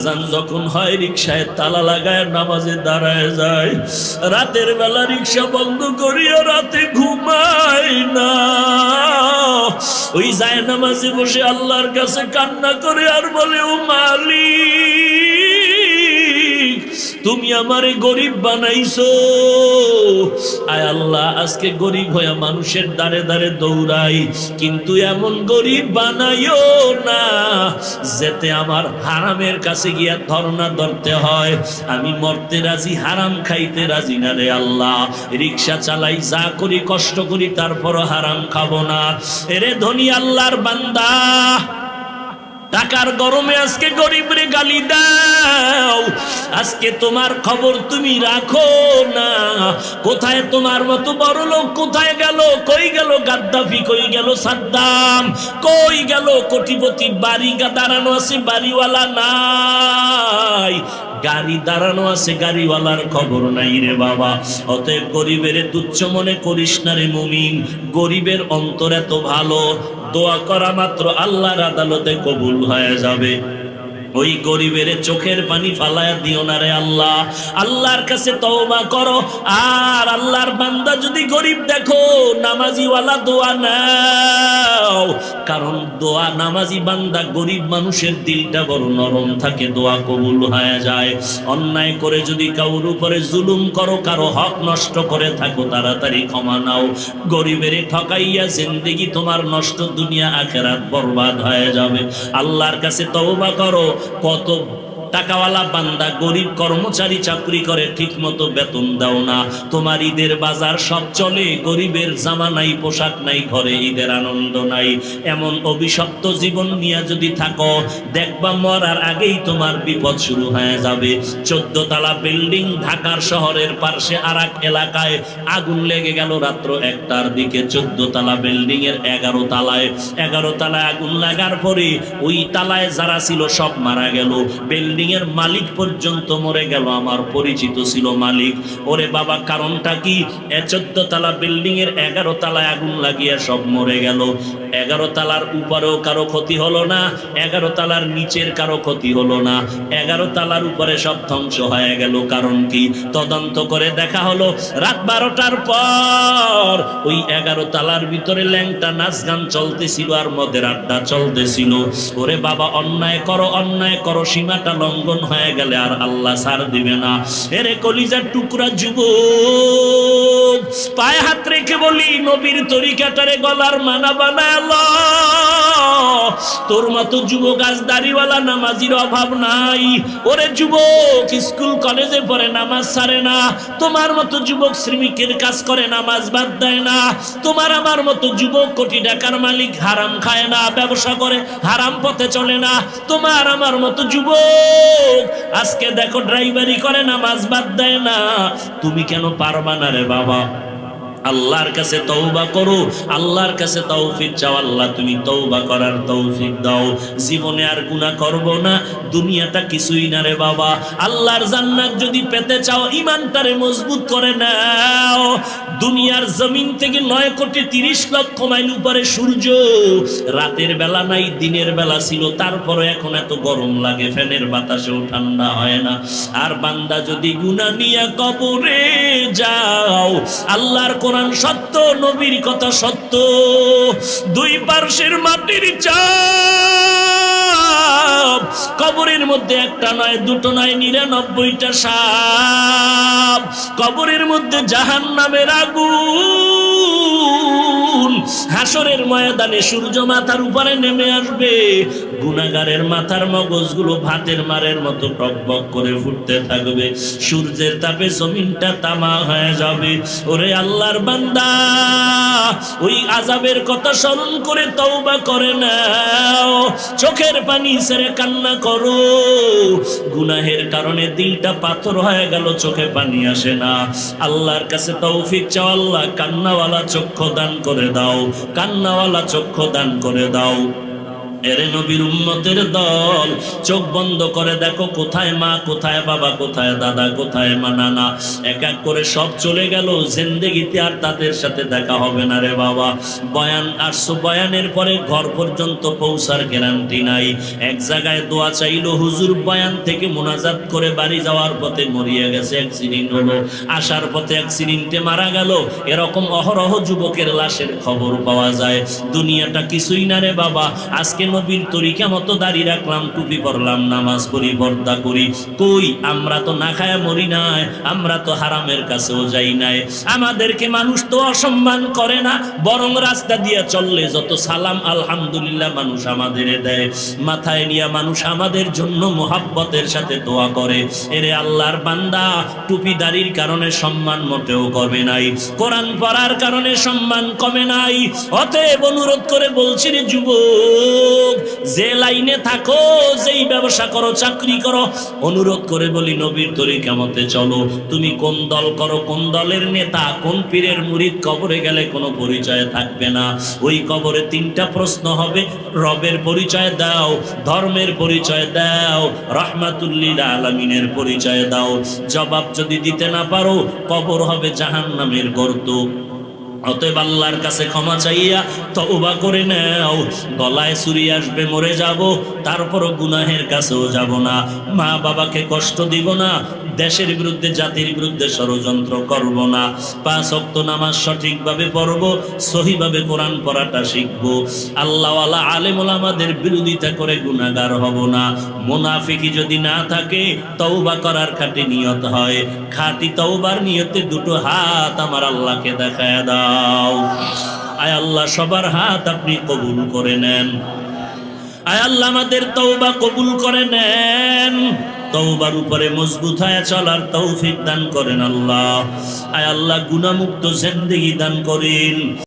আজান যখন হয় রিকশায় তালা লাগায় নামাজে দাঁড়ায় যায়। রাতের বেলা রিকশা বন্ধ করিয়া রাতে ঘুমায় না, ওই যায় নামাজে বসে আল্লাহর কাছে কান্না করে আর বলে, ও মালিক, তুমি আমারে গরিব বানাইছো। আয় আল্লাহ, আজকে গরিব হয়ে মানুষের দ্বারে দ্বারে দৌড়াই, কিন্তু এমন গরিব বানাইও না যেতে আমার হারামের কাছে গিয়া ধর্ণা ধরতে হয়। আমি মরতে রাজি, হারাম খাইতে রাজি না রে আল্লাহ। রিক্সা চালাই, যা করি কষ্ট করি, তারপরও হারাম খাবো না। এরে ধনী আল্লাহর বান্দা, টাকার গরমে আজকে গরিবরে গালি দাও। আজকে তোমার খবর তুমি রাখো না। কোথায় তোমার মতো বড় লোক, কোথায় গেল? কই গেল গাদ্দাফি, কই গেল সাদ্দাম, কই গেল কোটিপতি? বাড়ি দাঁড়ানো আছে, বাড়িওয়ালা নাই। গাড়ি দাঁড়ানো আছে, গাড়িওয়ালার খবর নাই রে বাবা। অতএব গরিবের তুচ্ছ মনে করিস না রে মুমিন। গরিবের অন্তর এত ভালো, দোয়া করা মাত্র আল্লাহর আদালতে কবুল হয়ে যাবে। ওই গরিবের চোখের পানি ফালায়া দিও না রে আল্লাহ। আল্লাহর কাছে তওবা করো। আর আল্লাহর বান্দা যদি গরিব দেখো, নামাজিওয়ালা দোয়া নাও, কারণ দোয়া নামাজি বান্দা গরিব মানুষের দিলটা বড় নরম থাকে, দোয়া কবুল হয়ে যায়। অন্যায় করে যদি কারোর উপরে জুলুম করো, কারো হক নষ্ট করে থাকো, তাড়াতাড়ি ক্ষমা নাও। গরিবের ঠকাইয়া জিন্দেগি তোমার নষ্ট, দুনিয়া আখিরাত বরবাদ হয়ে যাবে। আল্লাহর কাছে তওবা করো। কত টাকাওয়ালা বান্দা গরিব কর্মচারী চাকরি করে, ঠিক মতো বেতন দাও না। তোমার ঈদের বাজার সব চলে, গরিবের জামা নাই, পোশাক নাই, ঘরে ঈদের আনন্দ নাই। এমন অভিশপ্ত জীবন নিয়ে যদি থাকো, দেখবা মরার আগেই তোমার বিপদ শুরু হয়ে যাবে। 14 তলা বিল্ডিং, ঢাকার শহরের পাশে আর এক এলাকায় আগুন লেগে গেল রাত্র 1টার দিকে। 14 তলা বিল্ডিং এর 11 তলায় আগুন লাগার পরে ওই তালায় যারা ছিল সব মারা গেল। বিল্ডিং এর মালিক পর্যন্ত মরে গেল, আমার পরিচিত ছিল মালিক। ওরে বাবা, কারণটা কি? 14 তলা বিল্ডিং এর 11 তলায় আগুন লাগিয়ে সব মরে গেল। 11 তলার উপরেও কারো ক্ষতি হলো না, 11 তলার নিচের কারো ক্ষতি হলো না, 11 তলার উপরে সব ধ্বংস হয়ে গেল। কারণ কি? তদন্ত করে দেখা হলো রাত 12টার পর ওই 11 তলার ভিতরে ল্যাংটা নাচ গান চলতেছিল আর মদের আড্ডা চলতেছিল। ওরে বাবা, অন্যায় করো, সীমাটা লঙ্ঘন হয়ে গেলে আর আল্লাহ ছাড় দিবে না। এরে কলিজার টুকরা যুবক, পায়ে হাত রেখে বলি, নবীর তরিকাটারে গলার মানা বানায় আল্লাহ। তোর মতো যুবক আজ দাড়িওয়ালা নামাজির অভাব নাই। ওরে যুবক, স্কুল কলেজে পড়ে, নামাজ ছাড়ে না। তোমার মতো যুবক শ্রমিকের কাজ করে, নামাজ বাদ দেয় না। তোমার আমার মতো যুবক কোটি টাকার মালিক, হারাম খায় না, ব্যবসা করে, হারাম পথে চলে না। তোমার আমার মতো যুবক আজকে দেখো ড্রাইভারি করে, নামাজ বাদ দেয় না। তুমি কেন পারবা না রে বাবা? আল্লাহর কাছে তওবা করো, আল্লাহর কাছে তৌফিক চাও। আল্লাহ তুমি তওবা করার তৌফিক দাও। জীবনে আর গুনাহ করব না, দুনিয়াটা কিছুই না রে বাবা। আল্লাহর জান্নাত যদি পেতে চাও, ঈমানটারে মজবুত করে নাও। দুনিয়ার জমিন থেকে 9,30,00,000 মাইল উপরে সূর্য। রাতের বেলা নাই, দিনের বেলা ছিল, তারপরে এখন এত গরম লাগে, ফ্যানের বাতাসেও ঠান্ডা হয় না। আর বান্দা যদি গুনাহ নিয়ে কবরে যাও, আল্লাহর কোরআন সত্য, নবীর কথা সত্য। দুই পার্শ্বের মাটির চাপ, কবরের মধ্যে একটা নয়, দুটো নয়, 99টা সাপ। কবরের মধ্যে জাহান্নামের আগুন। হাসরের ময়দানে সূর্য মাথার উপরে নেমে আসবে। গুনাহগারের মাথার মগজগুলো ভাতের মারের মতো টকবক করে ফুটতে থাকবে। সূর্যের তাপে জমিনটা তামা হয়ে যাবে। ওরে আল্লাহর বান্দা, ওই আযাবের কথা স্মরণ করে তওবা করে নাও। চোখের পানি ছেড়ে কান্না করো। গুনাহের কারণে দিলটা পাথর হয়ে গেল, চোখে পানি আসে না। আল্লাহর কাছে তৌফিক চাও। আল্লাহ কান্নাওয়ালা চক্ষু দান করে দাও, কান্নাওয়ালা চক্ষু দান করে দাও। এরে নবীর উম্মতের দল, চোখ বন্ধ করে দেখো কোথায় মা, কোথায় বাবা, কোথায় দাদা, কোথায় মা, নানা, এক এক করে সব চলে গেল। জিন্দেগিতে আর তাদের সাথে দেখা হবে না রে বাবা। বয়ান আসছো, বয়ানের পরে ঘর পর্যন্ত পৌঁছার গ্যারান্টি নাই। এক জায়গায় দোয়া চাইলো হুজুর, বয়ান থেকে মোনাজাত করে বাড়ি যাওয়ার পথে মরিয়া গেছে, অ্যাক্সিডেন্ট হলো, আসার পথে অ্যাক্সিডেন্টে মারা গেল। এরকম অহরহ যুবকের লাশের খবর পাওয়া যায়। দুনিয়াটা কিছুই না রে বাবা। আজকে নবীর তরিকা মতো দাড়ি রাখলাম, টুপি পরলাম, নামাজ পড়ি, পর্দা করি, কই আমরা তো না খায়া মরি নাই, আমরা তো হারামের কাছেও যাই নাই। আমাদেরকে মানুষ তো অসম্মান করে না, বরং রাস্তা দিয়ে চললে যত সালাম আলহামদুলিল্লাহ মানুষ আমাদের দেয়, মাথায় নিয়ে মানুষ আমাদের জন্য মোহাব্বতের সাথে দোয়া করে। এরে আল্লাহর বান্দা, টুপি দাড়ির কারণে সম্মান মোটেও কমে নাই, কোরআন পড়ার কারণে সম্মান কমে নাই। অতএব অনুরোধ করে বলছি রে যুবক, যে লাইনে থাকো, যেই ব্যবসা করো, চাকরি করো, অনুরোধ করে বলি নবীর তরিকা মতে চলো। তুমি কোন দল করো, কোন দলের নেতা, কোন পীরের মুরিদ, কবরে গেলে কোনো পরিচয় থাকবে না। ওই কবরে তিনটা প্রশ্ন হবে, রবের পরিচয় দাও, ধর্মের পরিচয় দাও, রহমাতুল্লিল আলামিনের পরিচয় দাও। জবাব যদি দিতে না পারো, কবর হবে জাহান্নামের গর্ত। অতএব আল্লাহর কাছে ক্ষমা চাইয়া তওবা করে নাও। গলায় ছুরি আসবে, মরে যাব, তারপরও গুনাহের কাছেও যাব না, মা বাবাকে কষ্ট দিব না, দেশের বিরুদ্ধে, জাতির বিরুদ্ধে ষড়যন্ত্র করব না, 5 ওয়াক্ত নামাজ সঠিকভাবে পড়ব, সহিভাবে কোরআন পড়াটা শিখব, আল্লাহওয়ালা আলেম ওলামাদের বিরোধিতা করে গুনাহগার হব না। মুনাফিকি যদি না থাকে, তওবা করার খাঁটি নিয়ত হয়, খাঁটি তওবার নিয়তে দুটো হাত আমার আল্লাহকে দেখায় দাও। আয় আল্লাহ, সবার হাত আপনি কবুল করে নেন। আয় আল্লাহ, আমাদের তওবা কবুল করে নেন। তওবার উপরে মজবুত হয়ে চলার তৌফিক দান করেন আল্লাহ। আয় আল্লাহ, গুনাহমুক্ত জিন্দেগি দান করেন।